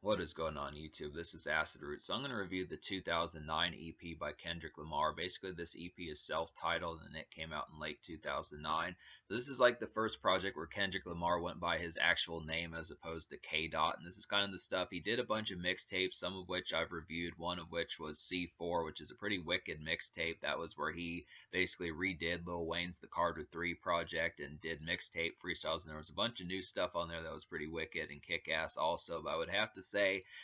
What is going on YouTube? This is Acid Root. So I'm going to review the 2009 EP by Kendrick Lamar. Basically, this EP is self-titled and it came out in late 2009. So this is like the first project where Kendrick Lamar went by his actual name as opposed to K. Dot. And this is kind of the stuff. He did a bunch of mixtapes, some of which I've reviewed, one of which was C4, which is a pretty wicked mixtape. That was where he basically redid Lil Wayne's The Carter 3 project and did mixtape freestyles. And there was a bunch of new stuff on there that was pretty wicked and kick-ass also. But I would have to say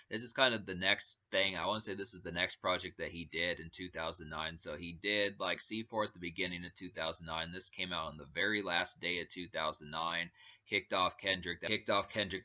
this is kind of the next thing. I want to say this is the next project that he did in 2009. So he did like C4 at the beginning of 2009. This came out on the very last day of 2009. Kicked off Kendrick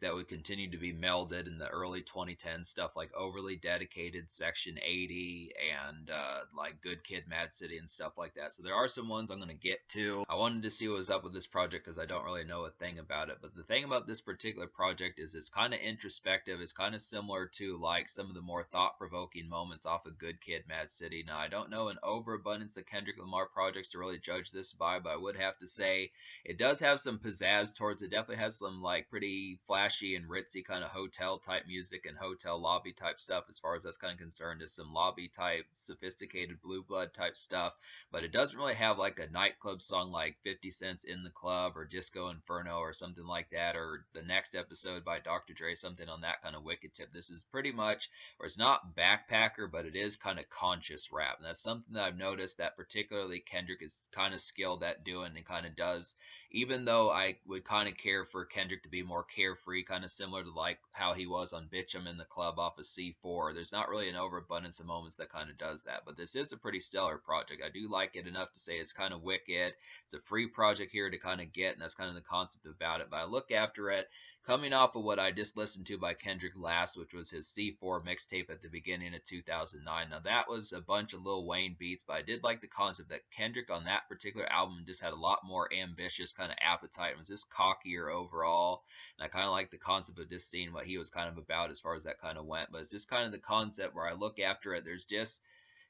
that would continue to be melded in the early 2010s stuff like Overly Dedicated, Section 80, and like Good Kid, Mad City, and stuff like that. So there are some ones I'm going to get to. I wanted to see what was up with this project because I don't really know a thing about it. But the thing about this particular project is it's kind of introspective. It's kind of similar to like some of the more thought-provoking moments off of Good Kid, Mad City. Now, I don't know an overabundance of Kendrick Lamar projects to really judge this by, but I would have to say it does have some pizzazz towards it. Definitely has some like pretty flashy and ritzy kind of hotel type music and hotel lobby type stuff as far as that's kind of concerned. Is some lobby type, sophisticated blue blood type stuff, but it doesn't really have like a nightclub song like 50 Cent's In the Club or Disco Inferno or something like that, or the next episode by Dr. Dre, something on that kind of wicked tip. This is pretty much, or it's not backpacker, but it is kind of conscious rap, and that's something that I've noticed that particularly Kendrick is kind of skilled at doing and kind of does. Even though I would kind of care for Kendrick to be more carefree, kind of similar to like how he was on Bitch I'm in the Club off of C4. There's not really an overabundance of moments that kind of does that, but this is a pretty stellar project. I do like it enough to say it's kind of wicked. It's a free project here to kind of get, and that's kind of the concept about it. But I look after it, coming off of what I just listened to by Kendrick last, which was his C4 mixtape at the beginning of 2009. Now, that was a bunch of Lil Wayne beats, but I did like the concept that Kendrick on that particular album just had a lot more ambitious kind of appetite and was just cockier overall. And I kind of like the concept of just seeing what he was kind of about as far as that kind of went. But it's just kind of the concept where I look after it, there's just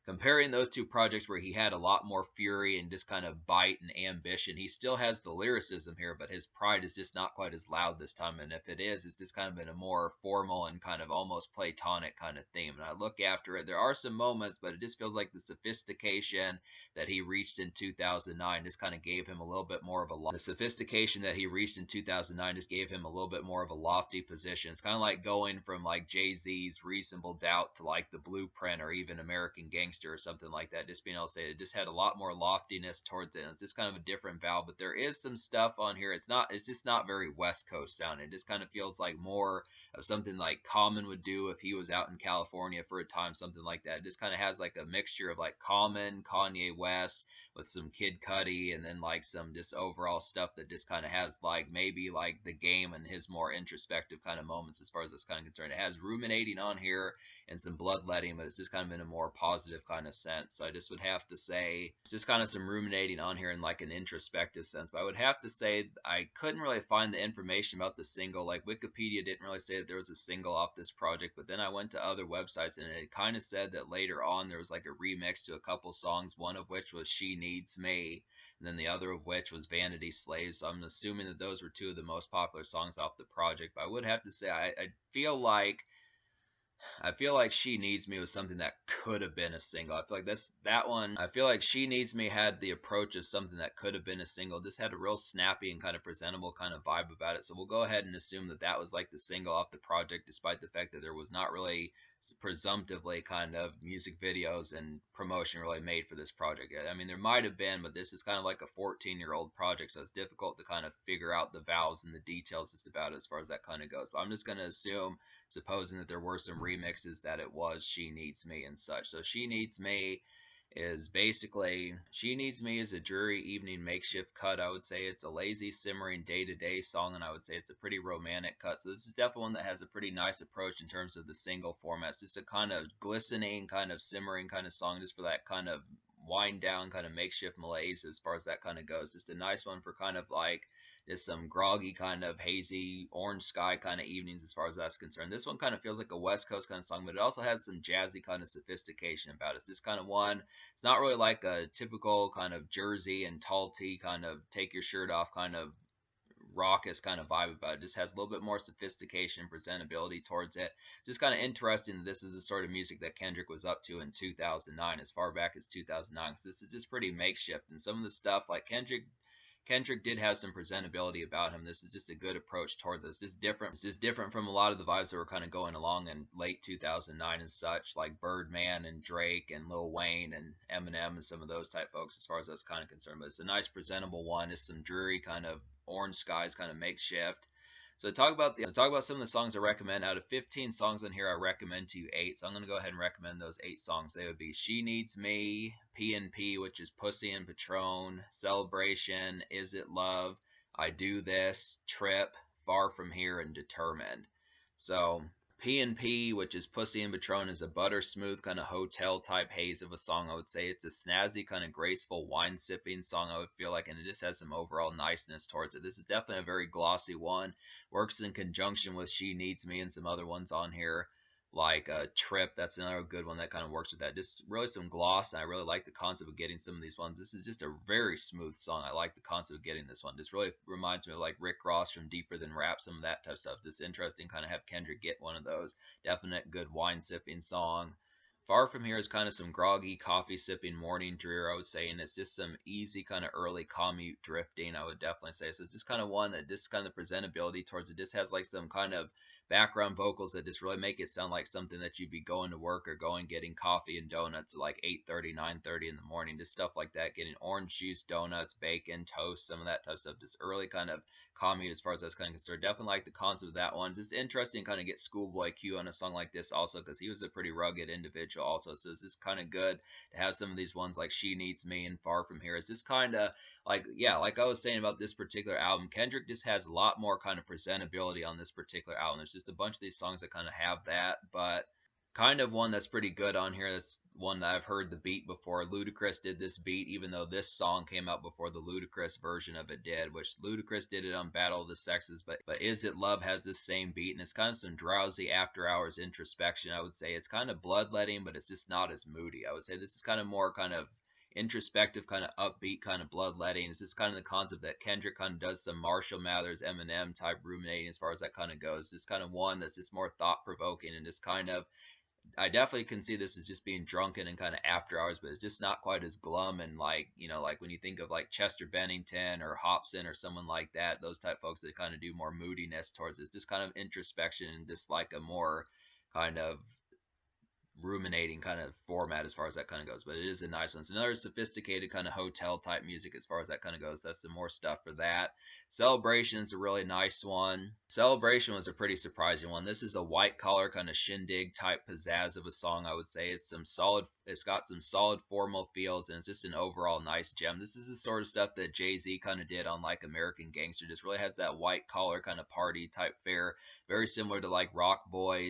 comparing those two projects where he had a lot more fury and just kind of bite and ambition. He still has the lyricism here, but his pride is just not quite as loud this time. And if it is, it's just kind of in a more formal and kind of almost platonic kind of theme. And I look after it. There are some moments, but it just feels like the sophistication that he reached in 2009 just kind of gave him a little bit more of a... The sophistication that he reached in 2009 just gave him a little bit more of a lofty position. It's kind of like going from like Jay-Z's Reasonable Doubt to like The Blueprint or even American Gangster or something like that. Just being able to say it just had a lot more loftiness towards it. It's just kind of a different valve, but there is some stuff on here. It's just not very West Coast sounding. It just kind of feels like more of something like Common would do if he was out in California for a time, something like that. It just kind of has like a mixture of like Common, Kanye West with some Kid Cudi, and then like some just overall stuff that just kind of has like maybe like The Game and his more introspective kind of moments as far as that's kind of concerned. It has ruminating on here and some bloodletting, but it's just kind of in a more positive kind of sense. So I just would have to say it's just kind of some ruminating on here in like an introspective sense. But I would have to say I couldn't really find the information about the single. Like Wikipedia didn't really say that there was a single off this project, but then I went to other websites and it kind of said that later on there was like a remix to a couple songs, one of which was She Needs Me, and then the other of which was Vanity Slave. So I'm assuming that those were two of the most popular songs off the project. But I would have to say I feel like She Needs Me was something that could have been a single. I feel like that one. I feel like She Needs Me had the approach of something that could have been a single. This had a real snappy and kind of presentable kind of vibe about it. So we'll go ahead and assume that that was like the single off the project, despite the fact that there was not really presumptively kind of music videos and promotion really made for this project. I mean, there might have been, but this is kind of like a 14-year-old project, so it's difficult to kind of figure out the valves and the details just about it as far as that kind of goes. But I'm just going to assume, supposing that there were some remixes, that it was She Needs Me and such. So She Needs Me is basically, She Needs Me is a dreary evening makeshift cut. I would say it's a lazy, simmering day-to-day song, and I would say it's a pretty romantic cut. So this is definitely one that has a pretty nice approach in terms of the single format. It's just a kind of glistening, kind of simmering kind of song, just for that kind of wind down, kind of makeshift malaise as far as that kind of goes. Just a nice one for kind of like just some groggy kind of hazy orange sky kind of evenings as far as that's concerned. This one kind of feels like a West Coast kind of song, but it also has some jazzy kind of sophistication about it. It's just kind of one, it's not really like a typical kind of Jersey and Tall T kind of take your shirt off kind of raucous kind of vibe about it. It just has a little bit more sophistication and presentability towards it. Just kind of interesting that this is the sort of music that Kendrick was up to in 2009, as far back as 2009, because this is just pretty makeshift. And some of the stuff, like Kendrick did have some presentability about him. This is just a good approach toward this. It's just different from a lot of the vibes that were kind of going along in late 2009 and such, like Birdman and Drake and Lil Wayne and Eminem and some of those type folks, as far as that's kind of concerned. But it's a nice presentable one. It's some dreary kind of orange skies, kind of makeshift. So talk about some of the songs I recommend. Out of 15 songs on here, I recommend to you 8. So I'm gonna go ahead and recommend those 8 songs. They would be "She Needs Me," "P&P," which is Pussy and Patron, "Celebration," "Is It Love," "I Do This," "Trip," "Far From Here," and "Determined." So P&P, which is Pussy and Patron, is a butter smooth kind of hotel type haze of a song. I would say it's a snazzy kind of graceful wine sipping song, I would feel like, and it just has some overall niceness towards it. This is definitely a very glossy one. Works in conjunction with "She Needs Me" and some other ones on here, like "Trip." That's another good one that kind of works with that. Just really some gloss, and I really like the concept of getting some of these ones. This is just a very smooth song. I like the concept of getting this one. This really reminds me of like Rick Ross from Deeper Than Rap, some of that type of stuff. It's interesting kind of have Kendrick get one of those. Definite good wine sipping song. "Far From Here" is kind of some groggy coffee sipping morning drear, I would say, and it's just some easy kind of early commute drifting, I would definitely say. So it's just kind of one that just kind of presentability towards it just has like some kind of background vocals that just really make it sound like something that you'd be going to work or going getting coffee and donuts at like 8:30, 9:30 in the morning, just stuff like that. Getting orange juice, donuts, bacon, toast, some of that type of stuff. Just early kind of commute as far as that's kind of concerned. Definitely like the concept of that one. It's just interesting kind of get Schoolboy Q on a song like this also, because he was a pretty rugged individual also. So it's just kind of good to have some of these ones like "She Needs Me" and "Far From Here." It's just kind of like, yeah, like I was saying about this particular album, Kendrick just has a lot more kind of presentability on this particular album. There's just a bunch of these songs that kind of have that, but kind of one that's pretty good on here. That's one that I've heard the beat before. Ludacris did this beat, even though this song came out before the Ludacris version of it did, which Ludacris did it on Battle of the Sexes, but "Is It Love" has this same beat, and it's kind of some drowsy after hours introspection, I would say. It's kind of bloodletting, but it's just not as moody. I would say this is kind of more kind of introspective, kind of upbeat, kind of bloodletting. It's just kind of the concept that Kendrick kind of does some Marshall Mathers, Eminem type ruminating as far as that kind of goes. This kind of one that's just more thought provoking and just kind of, I definitely can see this as just being drunken and kind of after hours, but it's just not quite as glum and like, like when you think of like Chester Bennington or Hobson or someone like that, those type folks that kind of do more moodiness towards this, just kind of introspection and just like a more kind of ruminating kind of format as far as that kind of goes. But it is a nice one. It's another sophisticated kind of hotel type music as far as that kind of goes. That's some more stuff for that. "Celebration" is a really nice one. "Celebration" was a pretty surprising one. This is a white collar kind of shindig type pizzazz of a song, I would say. It's got some solid formal feels, and it's just an overall nice gem. This is the sort of stuff that Jay-Z kind of did on like American Gangster. Just really has that white collar kind of party type fare, very similar to like Rock Boys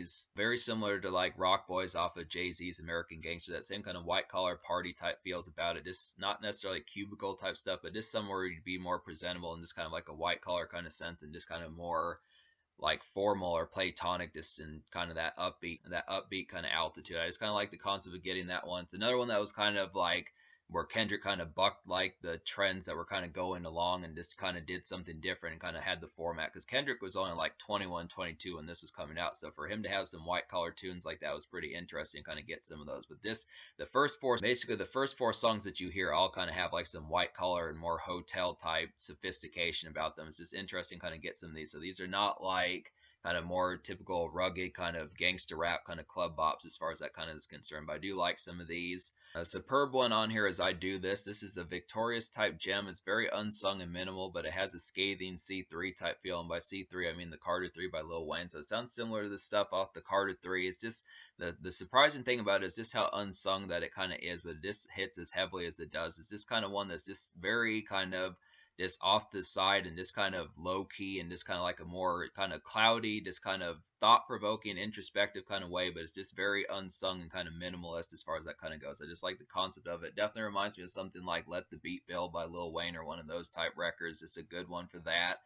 off of Jay-Z's American Gangster. That same kind of white collar party type feels about it. Just not necessarily cubicle type stuff, but just somewhere you'd be more presentable and just kind of like a white collar kind of sense, and just kind of more like formal or platonic, just in kind of that upbeat kind of altitude. I just kind of like the concept of getting that one. It's another one that was kind of like where Kendrick kind of bucked like the trends that were kind of going along and just kind of did something different and kind of had the format, because Kendrick was only like 21, 22 when this was coming out. So for him to have some white collar tunes like that was pretty interesting, kind of get some of those. But the first four songs that you hear all kind of have like some white collar and more hotel type sophistication about them. It's just interesting kind of get some of these. So these are not like kind of more typical rugged kind of gangster rap kind of club bops as far as that kind of is concerned. But I do like some of these. A superb one on here is "I Do This." This is a Victorious type gem. It's very unsung and minimal, but it has a scathing C3 type feel. And by C3, I mean the Carter 3 by Lil Wayne. So it sounds similar to the stuff off the Carter 3. It's just the surprising thing about it is just how unsung that it kind of is, but it just hits as heavily as it does. It's just kind of one that's just very kind of just off the side and just kind of low key and just kind of like a more kind of cloudy, just kind of thought provoking, introspective kind of way, but it's just very unsung and kind of minimalist as far as that kind of goes. I just like the concept of it. Definitely reminds me of something like "Let the Beat Build" by Lil Wayne or one of those type records. Just a good one for that.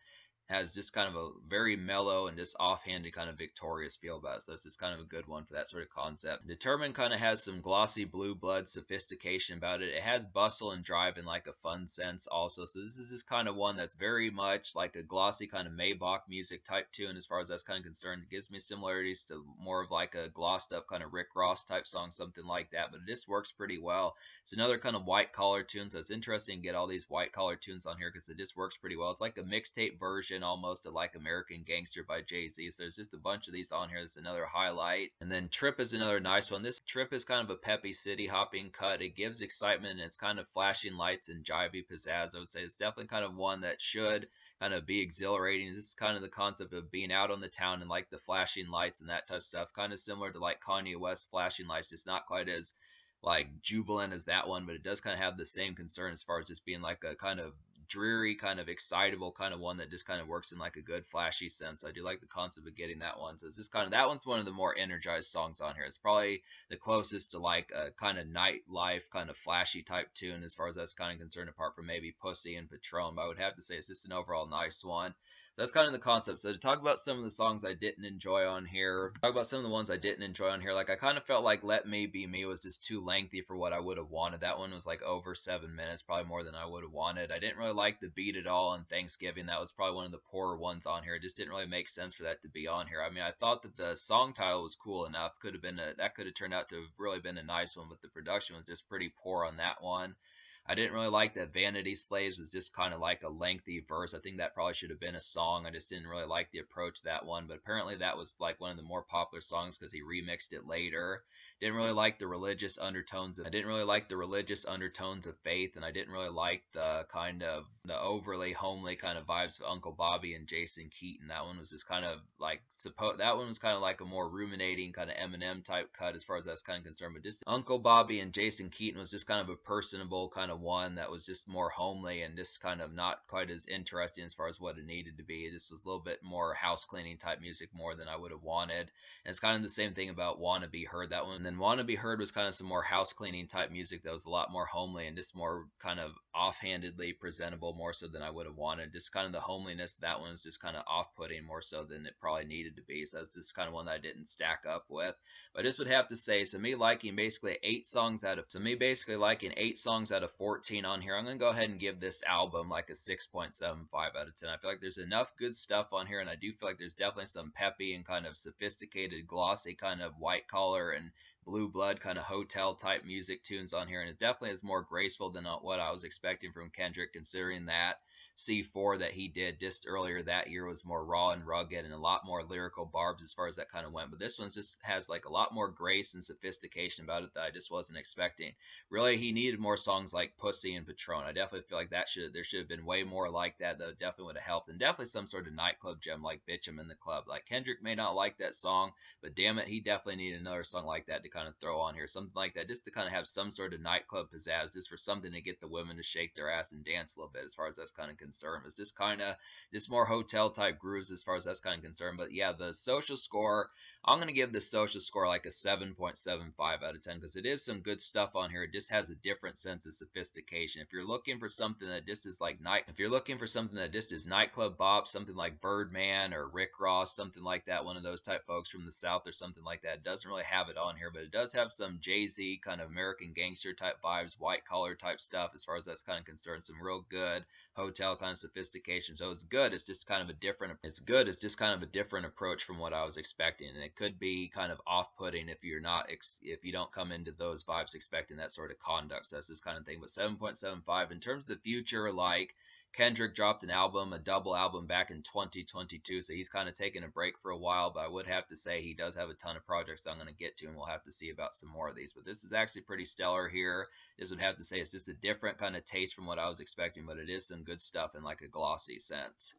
has just kind of a very mellow and just offhanded kind of victorious feel about it. So this is kind of a good one for that sort of concept. Determined kind of has some glossy blue blood sophistication about it. It has bustle and drive in like a fun sense also. So this is just kind of one that's very much like a glossy kind of Maybach music type tune as far as that's kind of concerned. It gives me similarities to more of like a glossed up kind of Rick Ross type song, something like that. But it just works pretty well. It's another kind of white collar tune, so it's interesting to get all these white collar tunes on here because it just works pretty well. It's like a mixtape version almost of like American Gangster by Jay-Z. So there's just a bunch of these on here. That's another highlight. And then Trip is another nice one. This Trip is kind of a peppy city hopping cut. It gives excitement and it's kind of flashing lights and jivey pizzazz. I would say it's definitely kind of one that should kind of be exhilarating. This is kind of the concept of being out on the town and like the flashing lights and that type of stuff. Kind of similar to like Kanye West flashing lights, just not quite as like jubilant as that one, but it does kind of have the same concern as far as just being like a kind of dreary, kind of excitable kind of one that just kind of works in like a good flashy sense. I do like the concept of getting that one. So it's just kind of that one's one of the more energized songs on here. It's probably the closest to like a kind of nightlife, kind of flashy type tune as far as that's kind of concerned, apart from maybe Pussy and Patron. But I would have to say it's just an overall nice one. That's kind of the concept. So to talk about some of the songs I didn't enjoy on here, talk about some of the ones I didn't enjoy on here. Like I kind of felt like Let Me Be Me was just too lengthy for what I would have wanted. That one was like over 7 minutes, probably more than I would have wanted. I didn't really like the beat at all on Thanksgiving. That was probably one of the poorer ones on here. It just didn't really make sense for that to be on here. I mean, I thought that the song title was cool enough. Could have been that could have turned out to have really been a nice one, but the production was just pretty poor on that one. I didn't really like that Vanity Slaves was just kind of like a lengthy verse. I think that probably should have been a song. I just didn't really like the approach to that one. But apparently that was like one of the more popular songs because he remixed it later. Didn't really like the religious undertones of I didn't really like the religious undertones of Faith, and I didn't really like the kind of the overly homely kind of vibes of Uncle Bobby and Jason Keaton. That one was just kind of like that one was kind of like a more ruminating kind of Eminem type cut as far as that's kind of concerned. But just Uncle Bobby and Jason Keaton was just kind of a personable kind of one that was just more homely and just kind of not quite as interesting as far as what it needed to be. It just was a little bit more house cleaning type music more than I would have wanted. And it's kind of the same thing about Wanna Be Heard. That one, and then Wanna Be Heard was kind of some more house cleaning type music that was a lot more homely and just more kind of offhandedly presentable more so than I would have wanted. Just kind of the homeliness of that one was just kind of off-putting more so than it probably needed to be. So that's just kind of one that I didn't stack up with. But I just would have to say, so me liking basically 8 songs out of 14 on here, I'm going to go ahead and give this album like a 6.75 out of 10. I feel like there's enough good stuff on here, and I do feel like there's definitely some peppy and kind of sophisticated, glossy kind of white collar and blue blood kind of hotel type music tunes on here, and it definitely is more graceful than what I was expecting from Kendrick, considering that C4 that he did just earlier that year was more raw and rugged and a lot more lyrical barbs as far as that kind of went. But this one just has like a lot more grace and sophistication about it that I just wasn't expecting. Really, he needed more songs like Pussy and Patron. I definitely feel like there should have been way more like that. That definitely would have helped, and definitely some sort of nightclub gem like Bitch I'm in the Club. Like Kendrick may not like that song, but damn it, he definitely needed another song like that to kind of throw on here, something like that, just to kind of have some sort of nightclub pizzazz, just for something to get the women to shake their ass and dance a little bit. As far as that's kind of concerned, it's just kind of just more hotel type grooves as far as that's kind of concerned. But yeah, the social score, I'm going to give the social score like a 7.75 out of 10 because it is some good stuff on here. It just has a different sense of sophistication. If you're looking for something that just is like if you're looking for something that just is nightclub bop, something like Birdman or Rick Ross, something like that, one of those type folks from the South or something like that, it doesn't really have it on here, but it does have some Jay-Z kind of American Gangster type vibes, white collar type stuff as far as that's kind of concerned. Some real good hotel kind of sophistication. So it's good. It's just kind of a different. It's good. It's just kind of a different approach from what I was expecting, and it could be kind of off-putting if you're not if you don't come into those vibes expecting that sort of conduct. So that's this kind of thing. But 7.75 in terms of the future, like Kendrick dropped an album, a double album back in 2022, so he's kind of taking a break for a while, but I would have to say he does have a ton of projects I'm going to get to, and we'll have to see about some more of these. But this is actually pretty stellar here. This would have to say it's just a different kind of taste from what I was expecting, but it is some good stuff in like a glossy sense.